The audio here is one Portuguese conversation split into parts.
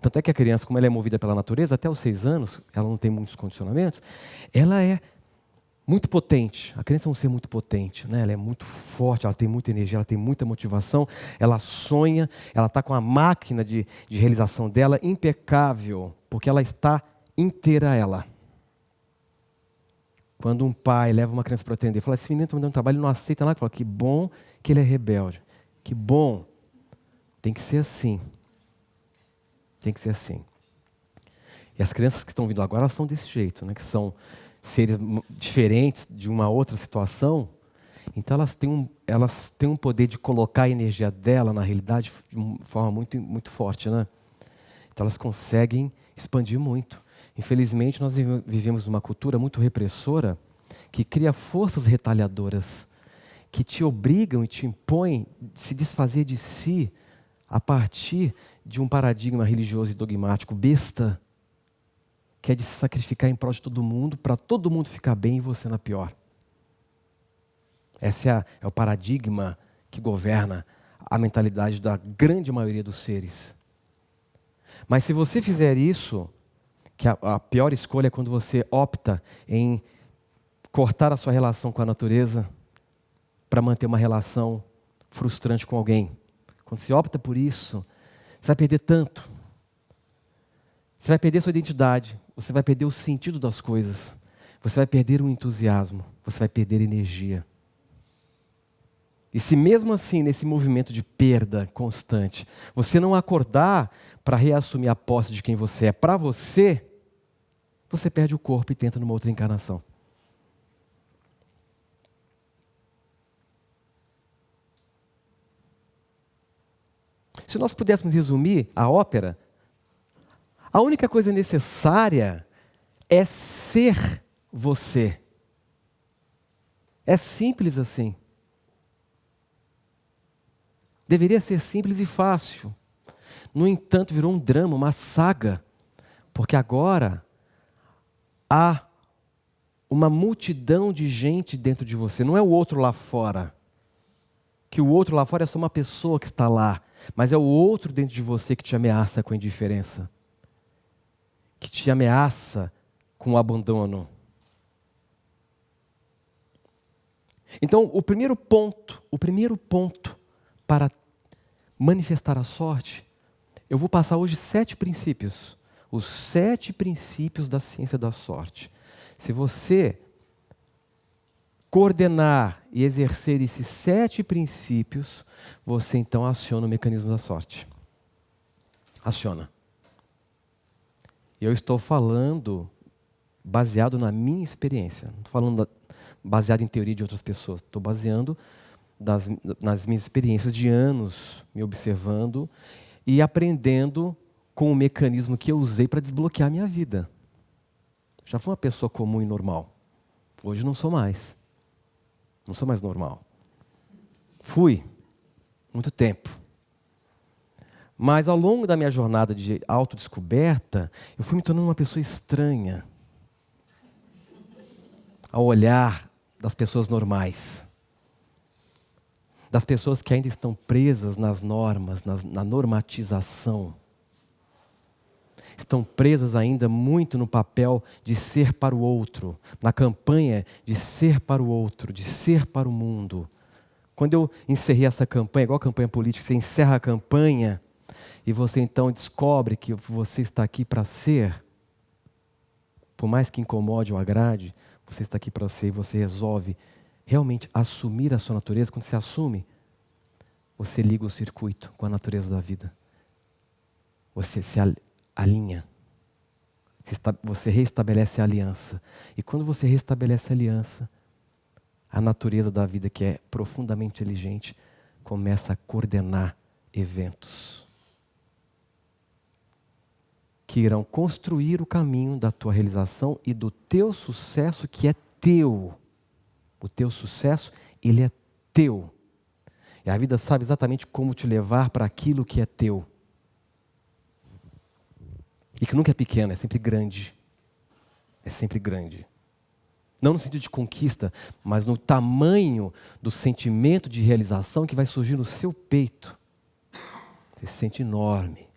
Tanto é que a criança, como ela é movida pela natureza, até os 6 anos, ela não tem muitos condicionamentos, ela é muito potente. A criança é um ser muito potente, né? Ela é muito forte, ela tem muita energia, ela tem muita motivação, ela sonha, ela está com a máquina de realização dela impecável, porque ela está inteira ela. Quando um pai leva uma criança para atender, fala, esse menino está me dando trabalho, ele não aceita nada, fala, que bom que ele é rebelde. Que bom. Tem que ser assim. Tem que ser assim. E as crianças que estão vindo agora, elas são desse jeito, né? Que são seres diferentes de uma outra situação. Então elas têm um poder de colocar a energia dela na realidade de uma forma muito, muito forte, né? Então elas conseguem expandir muito. Infelizmente, nós vivemos numa cultura muito repressora que cria forças retalhadoras, que te obrigam e te impõem a se desfazer de si a partir de um paradigma religioso e dogmático besta, que é de se sacrificar em prol de todo mundo, para todo mundo ficar bem e você na pior. Esse é o paradigma que governa a mentalidade da grande maioria dos seres. Mas se você fizer isso, que a pior escolha é quando você opta em cortar a sua relação com a natureza para manter uma relação frustrante com alguém. Quando você opta por isso, você vai perder tanto. Você vai perder sua identidade, você vai perder o sentido das coisas, você vai perder o entusiasmo, você vai perder energia. E se mesmo assim, nesse movimento de perda constante, você não acordar para reassumir a posse de quem você é para você, você perde o corpo e tenta numa outra encarnação. Se nós pudéssemos resumir a ópera, a única coisa necessária é ser você. É simples assim. Deveria ser simples e fácil. No entanto, virou um drama, uma saga, porque agora há uma multidão de gente dentro de você. Não é o outro lá fora. Que o outro lá fora é só uma pessoa que está lá, mas é o outro dentro de você que te ameaça com a indiferença, que te ameaça com o abandono. Então, o primeiro ponto para manifestar a sorte, eu vou passar hoje 7 princípios, os 7 princípios da ciência da sorte. Se você coordenar e exercer esses 7 princípios, você então aciona o mecanismo da sorte. Aciona. Eu estou falando baseado na minha experiência. Não estou falando baseado em teoria de outras pessoas. Estou baseando nas minhas experiências de anos, me observando e aprendendo com o mecanismo que eu usei para desbloquear a minha vida. Já fui uma pessoa comum e normal. Hoje não sou mais. Não sou mais normal. Fui. Muito tempo. Mas ao longo da minha jornada de autodescoberta, eu fui me tornando uma pessoa estranha ao olhar das pessoas normais. Das pessoas que ainda estão presas nas normas, na normatização. Estão presas ainda muito no papel de ser para o outro, na campanha de ser para o outro, de ser para o mundo. Quando eu encerrei essa campanha, igual a campanha política, você encerra a campanha e você então descobre que você está aqui para ser, por mais que incomode ou agrade, você está aqui para ser e você resolve realmente assumir a sua natureza. Quando você assume, você liga o circuito com a natureza da vida. Você se alinha. Você reestabelece a aliança. E quando você restabelece a aliança, a natureza da vida, que é profundamente inteligente, começa a coordenar eventos que irão construir o caminho da tua realização e do teu sucesso, que é teu. O teu sucesso, ele é teu. E a vida sabe exatamente como te levar para aquilo que é teu. E que nunca é pequeno, é sempre grande. É sempre grande. Não no sentido de conquista, mas no tamanho do sentimento de realização que vai surgir no seu peito. Você se sente enorme.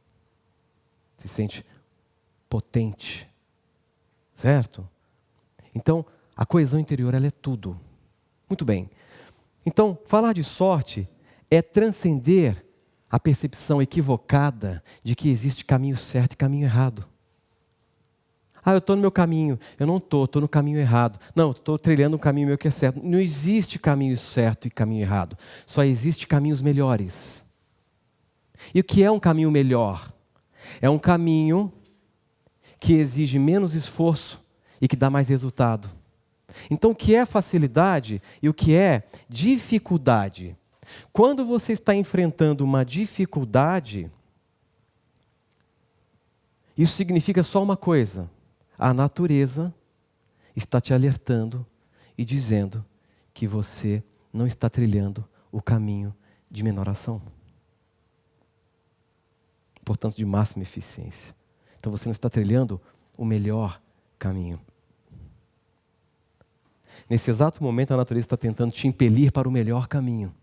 Você se sente potente, certo? Então, a coesão interior, ela é tudo. Muito bem. Então, falar de sorte é transcender a percepção equivocada de que existe caminho certo e caminho errado. Eu estou no meu caminho. Eu não estou no caminho errado. Não, estou trilhando um caminho meu que é certo. Não existe caminho certo e caminho errado. Só existe caminhos melhores. E o que é um caminho melhor? É um caminho que exige menos esforço e que dá mais resultado. Então, o que é facilidade e o que é dificuldade? Quando você está enfrentando uma dificuldade, isso significa só uma coisa: a natureza está te alertando e dizendo que você não está trilhando o caminho de menor ação. Portanto, de máxima eficiência. Então, você não está trilhando o melhor caminho. Nesse exato momento, a natureza está tentando te impelir para o melhor caminho.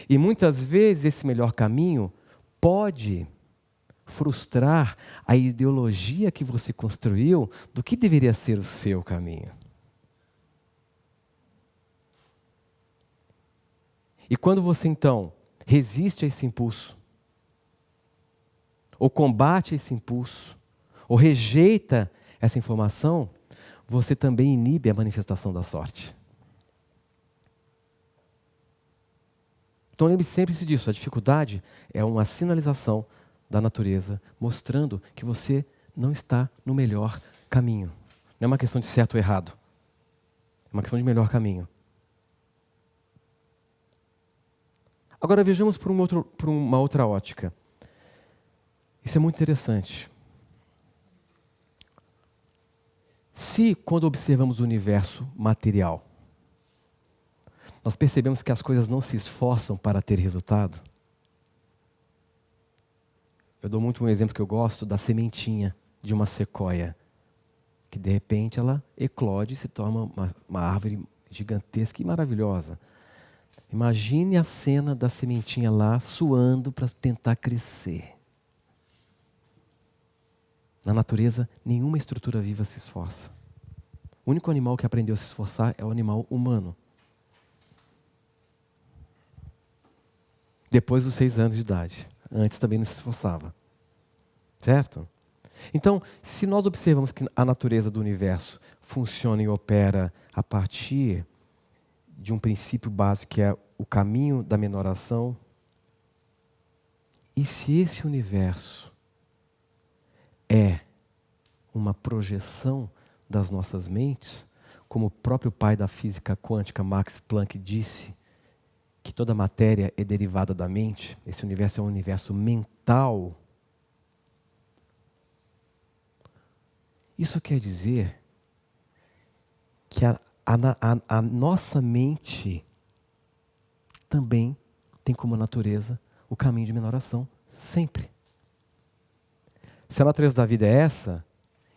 E muitas vezes esse melhor caminho pode frustrar a ideologia que você construiu do que deveria ser o seu caminho. E quando você, então, resiste a esse impulso, ou combate esse impulso, ou rejeita essa informação, você também inibe a manifestação da sorte. Então lembre sempre-se disso, a dificuldade é uma sinalização da natureza, mostrando que você não está no melhor caminho. Não é uma questão de certo ou errado, é uma questão de melhor caminho. Agora vejamos por uma outra ótica. Isso é muito interessante. Se, quando observamos o universo material, nós percebemos que as coisas não se esforçam para ter resultado, eu dou muito um exemplo que eu gosto da sementinha de uma sequoia, que de repente ela eclode e se torna uma árvore gigantesca e maravilhosa. Imagine a cena da sementinha lá suando para tentar crescer. Na natureza, nenhuma estrutura viva se esforça. O único animal que aprendeu a se esforçar é o animal humano. Depois dos 6 anos de idade. Antes também não se esforçava. Certo? Então, se nós observamos que a natureza do universo funciona e opera a partir de um princípio básico que é o caminho da menor ação, e se esse universo é uma projeção das nossas mentes, como o próprio pai da física quântica, Max Planck, disse que toda matéria é derivada da mente, esse universo é um universo mental. Isso quer dizer que a nossa mente também tem como natureza o caminho de menor ação, sempre. Se a natureza da vida é essa,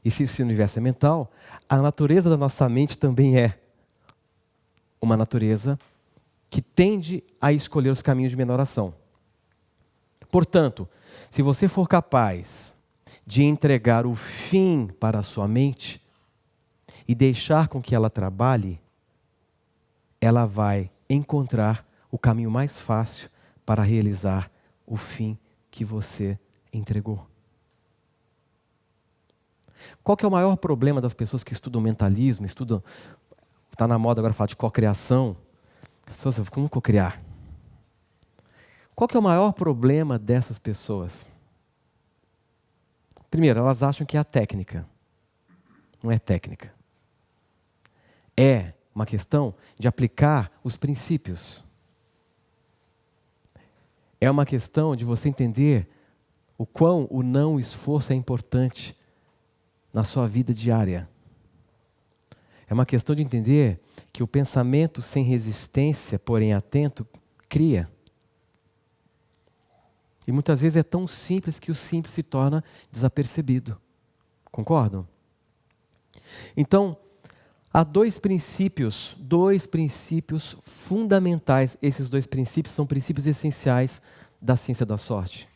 e se esse universo é mental, a natureza da nossa mente também é uma natureza que tende a escolher os caminhos de menor ação. Portanto, se você for capaz de entregar o fim para a sua mente e deixar com que ela trabalhe, ela vai encontrar o caminho mais fácil para realizar o fim que você entregou. Qual que é o maior problema das pessoas que estudam mentalismo, está na moda agora falar de cocriação? As pessoas falam, como cocriar? Qual que é o maior problema dessas pessoas? Primeiro, elas acham que é a técnica. Não é técnica. É uma questão de aplicar os princípios. É uma questão de você entender o quão o não esforço é importante na sua vida diária. É uma questão de entender que o pensamento sem resistência, porém atento, cria. E muitas vezes é tão simples que o simples se torna desapercebido. Concordam? Então, há dois princípios fundamentais. Esses 2 princípios são princípios essenciais da ciência da sorte.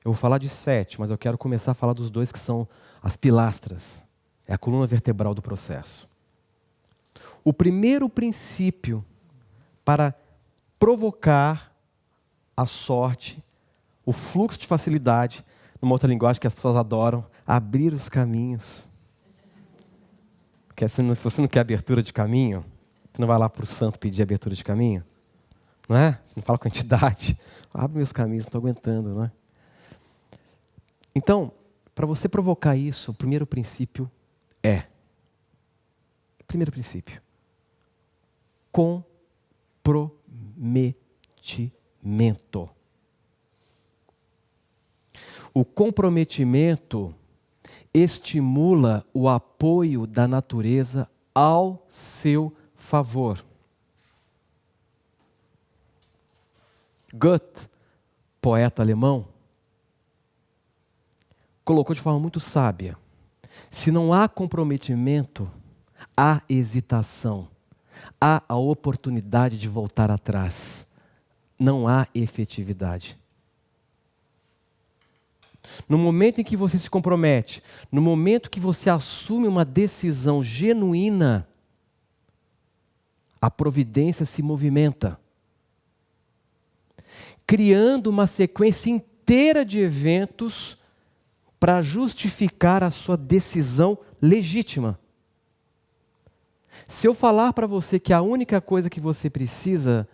Eu vou falar de 7, mas eu quero começar a falar dos 2 que são as pilastras. É a coluna vertebral do processo. O primeiro princípio para provocar a sorte, o fluxo de facilidade, numa outra linguagem que as pessoas adoram, abrir os caminhos. Se você não quer abertura de caminho, você não vai lá para o santo pedir abertura de caminho? Não é? Você não fala com a entidade. Abre meus caminhos, não estou aguentando, não é? Então, para você provocar isso, o primeiro princípio é... Primeiro princípio. Comprometimento. O comprometimento estimula o apoio da natureza ao seu favor. Goethe, poeta alemão, colocou de forma muito sábia: se não há comprometimento, há hesitação, há a oportunidade de voltar atrás, não há efetividade. No momento em que você se compromete, no momento que você assume uma decisão genuína, a providência se movimenta, criando uma sequência inteira de eventos para justificar a sua decisão legítima. Se eu falar para você que a única coisa que você precisa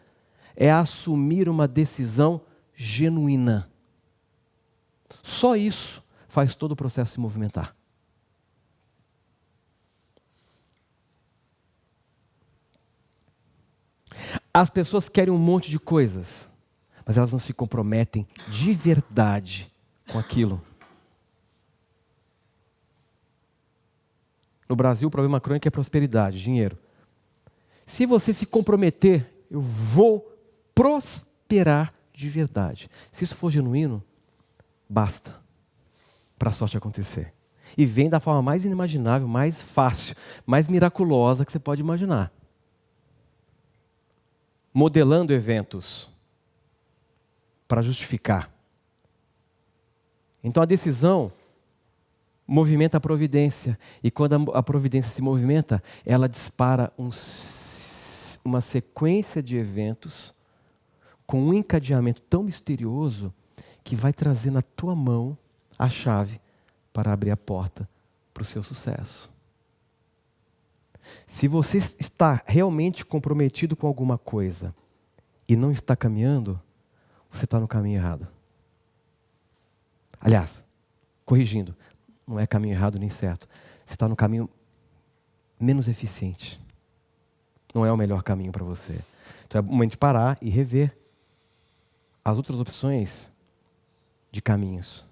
é assumir uma decisão genuína, só isso faz todo o processo se movimentar. As pessoas querem um monte de coisas, mas elas não se comprometem de verdade com aquilo. No Brasil, o problema crônico é prosperidade, dinheiro. Se você se comprometer, eu vou prosperar de verdade. Se isso for genuíno, basta para a sorte acontecer. E vem da forma mais inimaginável, mais fácil, mais miraculosa que você pode imaginar. Modelando eventos para justificar. Então a decisão movimenta a providência. E quando a providência se movimenta, ela dispara uma sequência de eventos com um encadeamento tão misterioso que vai trazer na tua mão a chave para abrir a porta para o seu sucesso. Se você está realmente comprometido com alguma coisa e não está caminhando, você está no caminho errado. Aliás, corrigindo, não é caminho errado nem certo. Você está no caminho menos eficiente. Não é o melhor caminho para você. Então é o momento de parar e rever as outras opções de caminhos.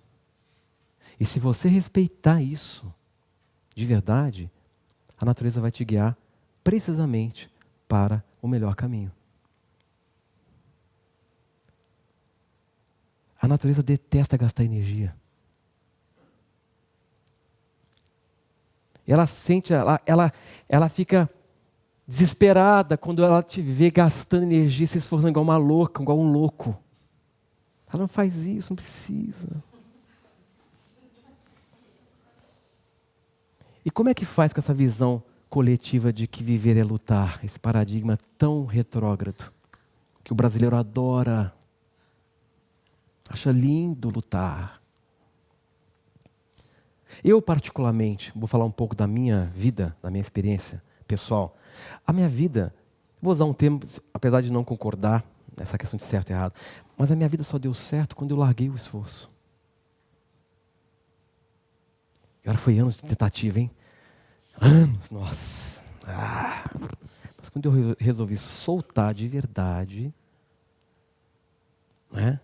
E se você respeitar isso de verdade, a natureza vai te guiar precisamente para o melhor caminho. A natureza detesta gastar energia. Ela sente, ela fica desesperada quando ela te vê gastando energia, se esforçando igual uma louca, igual um louco. Ela não faz isso, não precisa. E como é que faz com essa visão coletiva de que viver é lutar? Esse paradigma tão retrógrado, que o brasileiro adora. Acha lindo lutar. Eu, particularmente, vou falar um pouco da minha vida, da minha experiência pessoal. A minha vida, vou usar um termo, apesar de não concordar nessa questão de certo e errado, mas a minha vida só deu certo quando eu larguei o esforço. E agora foi anos de tentativa, hein? Anos, nossa. Mas quando eu resolvi soltar de verdade, né?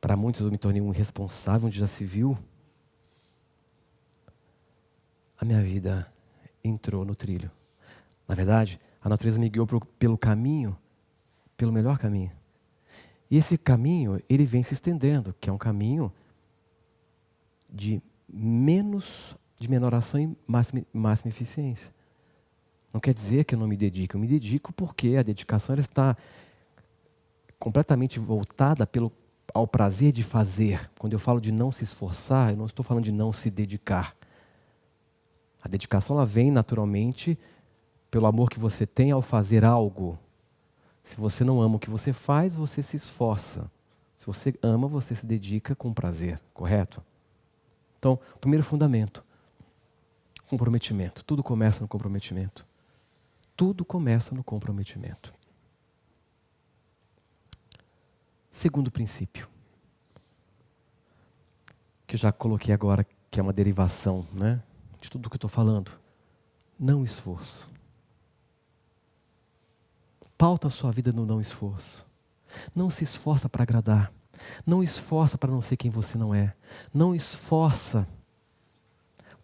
Para muitos eu me tornei um irresponsável, onde já se viu. A minha vida entrou no trilho. Na verdade, a natureza me guiou pelo caminho, pelo melhor caminho. E esse caminho, ele vem se estendendo, que é um caminho de menor ação e máxima eficiência. Não quer dizer que eu não me dedico. Eu me dedico porque a dedicação ela está completamente voltada pelo ao prazer de fazer. Quando eu falo de não se esforçar, eu não estou falando de não se dedicar. A dedicação ela vem naturalmente pelo amor que você tem ao fazer algo. Se você não ama o que você faz, você se esforça. Se você ama, você se dedica com prazer, correto? Então, primeiro fundamento, comprometimento. Tudo começa no comprometimento. Tudo começa no comprometimento. Segundo princípio, que eu já coloquei agora, que é uma derivação, né, de tudo que eu estou falando. Não esforço. Pauta a sua vida no não esforço. Não se esforça para agradar. Não esforça para não ser quem você não é. Não esforça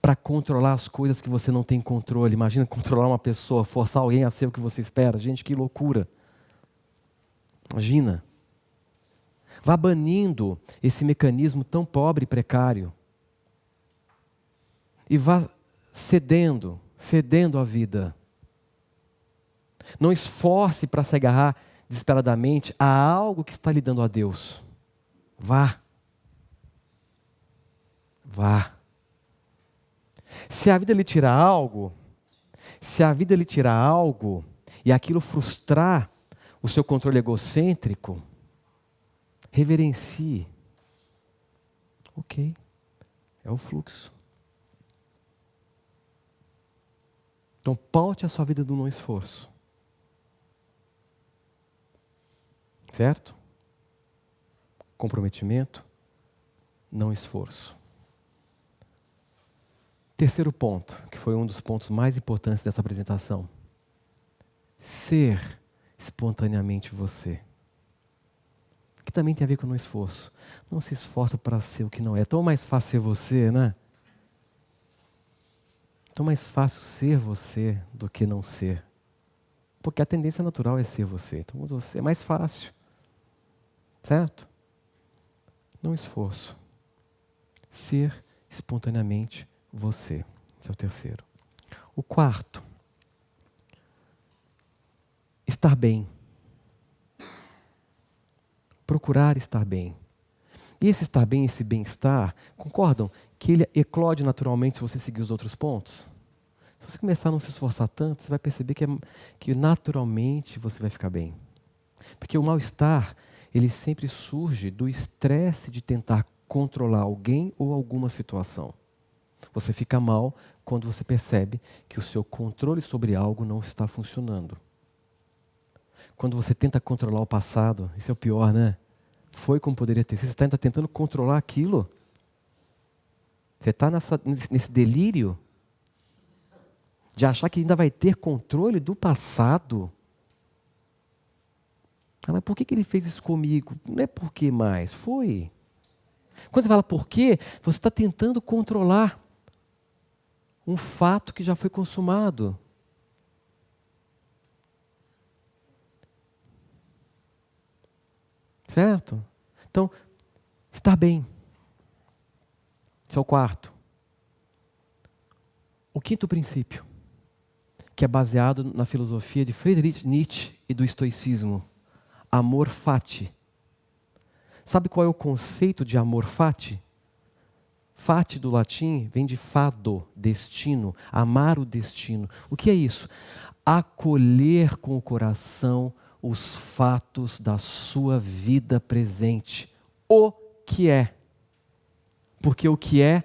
para controlar as coisas que você não tem controle. Imagina controlar uma pessoa, forçar alguém a ser o que você espera. Gente, que loucura. Imagina. Vá banindo esse mecanismo tão pobre e precário. E vá cedendo à vida. Não esforce para se agarrar desesperadamente a algo que está lhe dando a Deus. Vá. Se a vida lhe tirar algo, e aquilo frustrar o seu controle egocêntrico, reverencie. Ok, é o fluxo. Então, paute a sua vida do não esforço. Certo? Comprometimento, não esforço. Terceiro ponto, que foi um dos pontos mais importantes dessa apresentação. Ser espontaneamente você. Que também tem a ver com o não esforço. Não se esforça para ser o que não é. É tão mais fácil ser você, né? Tão mais fácil ser você do que não ser. Porque a tendência natural é ser você. Então você é mais fácil. Certo? Não esforço. Ser espontaneamente você. Esse é o terceiro. O quarto. Estar bem. Procurar estar bem. E esse estar bem, esse bem-estar, concordam que ele eclode naturalmente se você seguir os outros pontos? Se você começar a não se esforçar tanto, você vai perceber que naturalmente você vai ficar bem. Porque o mal-estar, ele sempre surge do estresse de tentar controlar alguém ou alguma situação. Você fica mal quando você percebe que o seu controle sobre algo não está funcionando. Quando você tenta controlar o passado, isso é o pior, né? Foi como poderia ter sido. Você está tentando controlar aquilo. Você está nesse delírio de achar que ainda vai ter controle do passado. Ah, mas por que ele fez isso comigo? Não é por que mais, foi. Quando você fala por quê, você está tentando controlar um fato que já foi consumado. Certo? Então, estar bem. Esse é o quarto. O quinto princípio, que é baseado na filosofia de Friedrich Nietzsche e do estoicismo. Amor fati. Sabe qual é o conceito de amor fati? Fati do latim vem de fado, destino, amar o destino. O que é isso? Acolher com o coração os fatos da sua vida presente. O que é. Porque o que é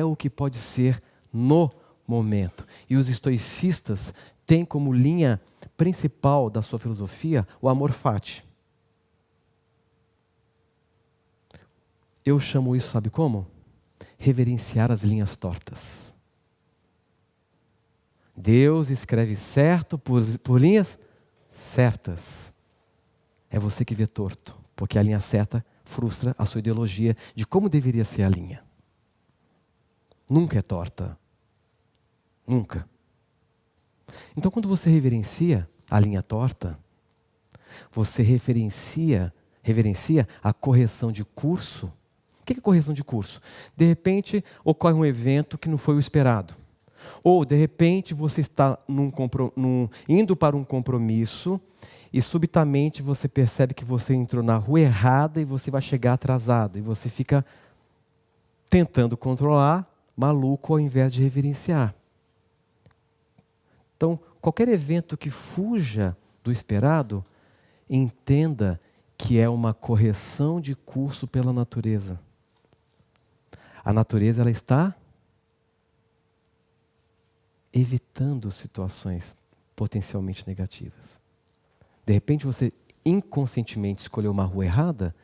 o que pode ser no momento. E os estoicistas têm como linha principal da sua filosofia o amor fati. Eu chamo isso, sabe como? Reverenciar as linhas tortas. Deus escreve certo por linhas certas. É você que vê torto, porque a linha certa frustra a sua ideologia de como deveria ser a linha. Nunca é torta. Nunca. Então, quando você reverencia a linha torta, você reverencia a correção de curso. O que é correção de curso? De repente, ocorre um evento que não foi o esperado. Ou, de repente, você está indo para um compromisso e subitamente você percebe que você entrou na rua errada e você vai chegar atrasado. E você fica tentando controlar, maluco, ao invés de reverenciar. Então, qualquer evento que fuja do esperado, entenda que é uma correção de curso pela natureza. A natureza, ela está evitando situações potencialmente negativas. De repente você inconscientemente escolheu uma rua errada,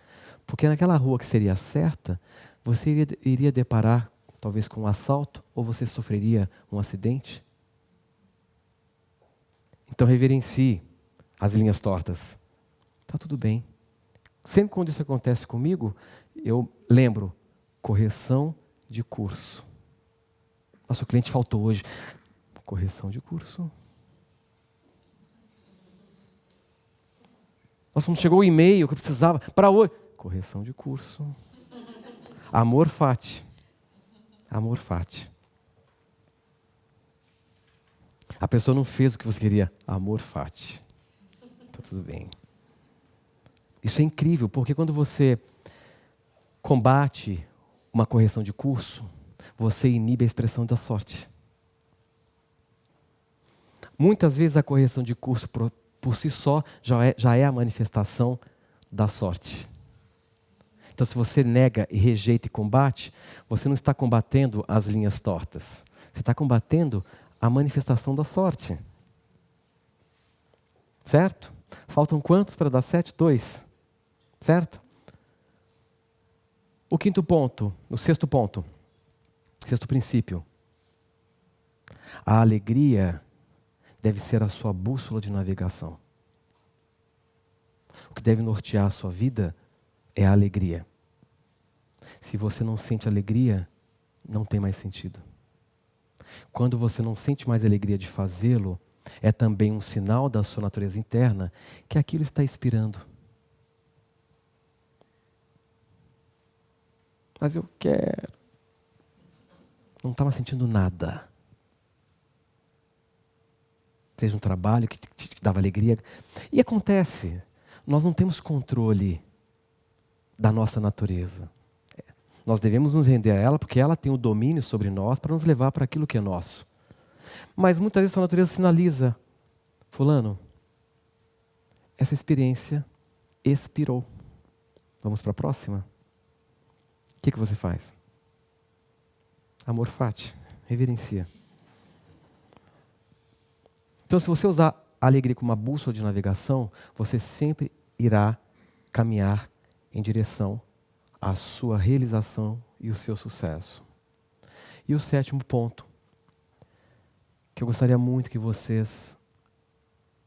porque naquela rua que seria certa, você iria deparar talvez com um assalto, ou você sofreria um acidente. Então reverencie as linhas tortas. Está tudo bem. Sempre quando isso acontece comigo, eu lembro, correção de curso. Nosso cliente faltou hoje. Correção de curso. Nossa, não chegou o e-mail que eu precisava para hoje. Correção de curso. Amor fati. Amor fati. A pessoa não fez o que você queria. Amor fati. Está tudo bem. Isso é incrível, porque quando você combate uma correção de curso, você inibe a expressão da sorte. Muitas vezes a correção de curso por si só já é a manifestação da sorte. Então, se você nega e rejeita e combate, você não está combatendo as linhas tortas. Você está combatendo a manifestação da sorte. Certo? Faltam quantos para dar 7? 2. Certo? O quinto ponto, o sexto ponto, sexto princípio. A alegria deve ser a sua bússola de navegação. O que deve nortear a sua vida é a alegria. Se você não sente alegria, não tem mais sentido. Quando você não sente mais alegria de fazê-lo, é também um sinal da sua natureza interna que aquilo está expirando. Mas eu quero. Não estava sentindo nada. Seja um trabalho que te dava alegria. E acontece, nós não temos controle da nossa natureza. Nós devemos nos render a ela porque ela tem o domínio sobre nós para nos levar para aquilo que é nosso. Mas muitas vezes a natureza sinaliza: fulano, essa experiência expirou. Vamos para a próxima? O que você faz? Amor fati, reverencia. Então, se você usar a alegria como uma bússola de navegação, você sempre irá caminhar em direção à sua realização e o seu sucesso. E o sétimo ponto, que eu gostaria muito que vocês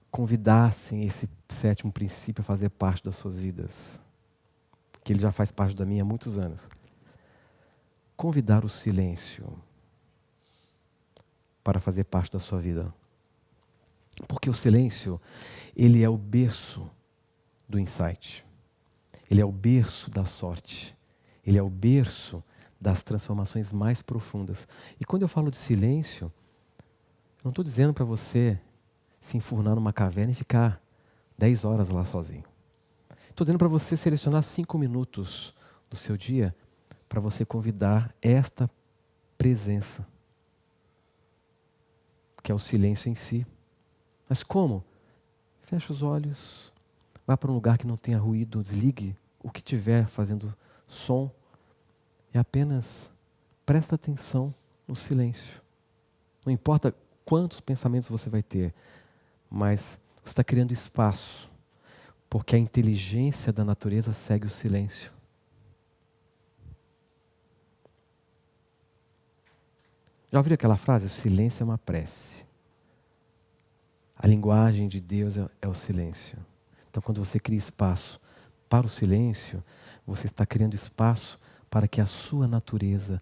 convidassem esse sétimo princípio a fazer parte das suas vidas, que ele já faz parte da minha há muitos anos. Convidar o silêncio para fazer parte da sua vida. Porque o silêncio, ele é o berço do insight. Ele é o berço da sorte. Ele é o berço das transformações mais profundas. E quando eu falo de silêncio, não estou dizendo para você se enfurnar numa caverna e ficar 10 horas lá sozinho. Estou dizendo para você selecionar 5 minutos do seu dia para você convidar esta presença, que é o silêncio em si. Mas como? Feche os olhos, vá para um lugar que não tenha ruído, desligue o que estiver fazendo som e apenas presta atenção no silêncio. Não importa quantos pensamentos você vai ter, mas você está criando espaço, porque a inteligência da natureza segue o silêncio. Já ouviram aquela frase? O silêncio é uma prece. A linguagem de Deus é o silêncio. Então, quando você cria espaço para o silêncio, você está criando espaço para que a sua natureza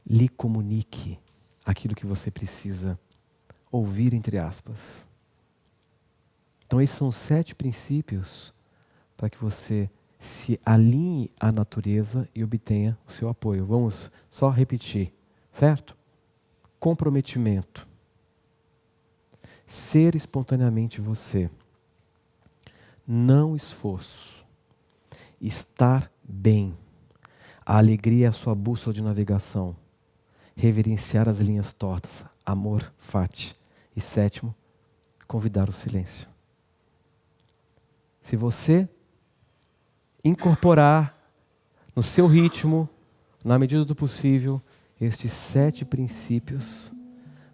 lhe comunique aquilo que você precisa ouvir, entre aspas. Então, esses são os 7 princípios para que você se alinhe à natureza e obtenha o seu apoio. Vamos só repetir, certo? Comprometimento. Ser espontaneamente você. não esforço. Estar bem. A alegria é a sua bússola de navegação. Reverenciar as linhas tortas. Amor fati. E 7º, convidar o silêncio. Se você incorporar no seu ritmo, na medida do possível, estes 7 princípios,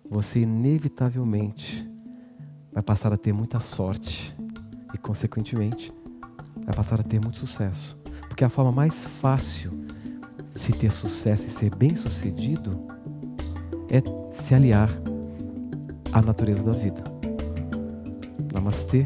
você inevitavelmente vai passar a ter muita sorte e, consequentemente, vai passar a ter muito sucesso. Porque a forma mais fácil de se ter sucesso e ser bem-sucedido é se aliar à natureza da vida. Namastê.